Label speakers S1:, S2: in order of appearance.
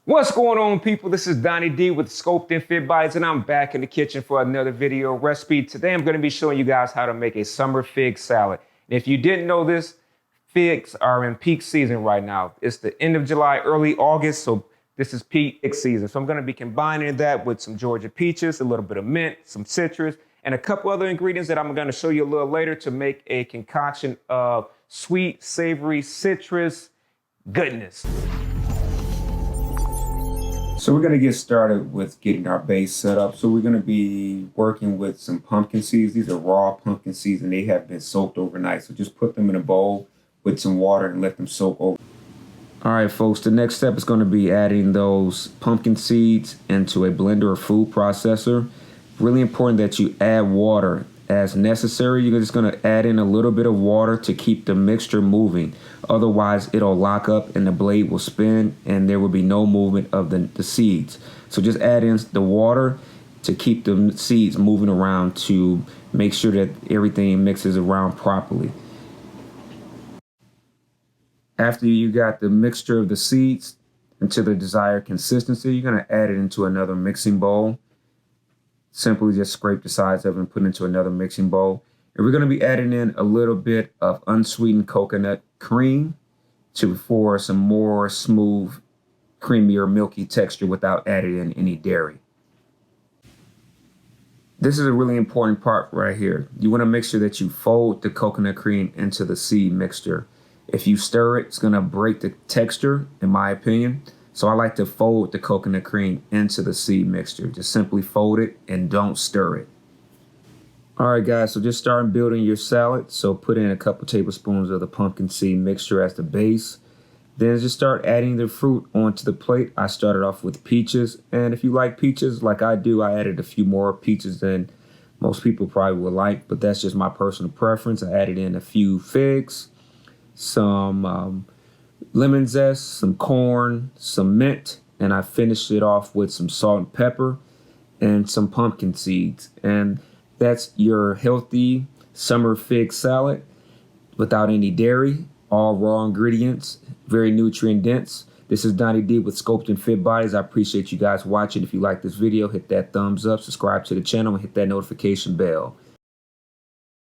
S1: What's going on, people? This is Donnie D with Sculpting Fit Bodies, and I'm back in the kitchen for another video recipe. Today, I'm going to be showing you guys how to make a summer fig salad. And if you didn't know this, figs are in peak season right now. It's the end of July, early August, so this is peak season. So I'm going to be combining that with some Georgia peaches, a little bit of mint, some citrus, and a couple other ingredients that I'm going to show you a little later to make a concoction of sweet, savory, citrus goodness. So we're going to get started with getting our base set up. So we're going to be working with some pumpkin seeds. These are raw pumpkin seeds and they have been soaked overnight. So just put them in a bowl with some water and let them soak over. All right, folks, the next step is going to be adding those pumpkin seeds into a blender or food processor. Really important that you add water as necessary. You're just going to add in a little bit of water to keep the mixture moving. Otherwise, it'll lock up and the blade will spin and there will be no movement of the seeds. So just add in the water to keep the seeds moving around to make sure that everything mixes around properly. After you got the mixture of the seeds into the desired consistency, you're going to add it into another mixing bowl. Simply just scrape the sides of it and put it into another mixing bowl. And we're going to be adding in a little bit of unsweetened coconut cream for some more smooth, creamier, milky texture without adding in any dairy. This is a really important part right here. You want to make sure that you fold the coconut cream into the seed mixture. If you stir it, it's going to break the texture, in my opinion. So I like to fold the coconut cream into the seed mixture. Just simply fold it and don't stir it. All right, guys, so just start building your salad. So put in a couple tablespoons of the pumpkin seed mixture as the base. Then just start adding the fruit onto the plate. I started off with peaches. And if you like peaches like I do, I added a few more peaches than most people probably would like. But that's just my personal preference. I added in a few figs, some lemon zest, some corn, some mint, and I finished it off with some salt and pepper and some pumpkin seeds. And that's your healthy summer fig salad without any dairy, all raw ingredients, very nutrient dense. This is Donnie D with Sculpting Fit Bodies. I appreciate you guys watching. If you like this video, hit that thumbs up, subscribe to the channel, and hit that notification bell.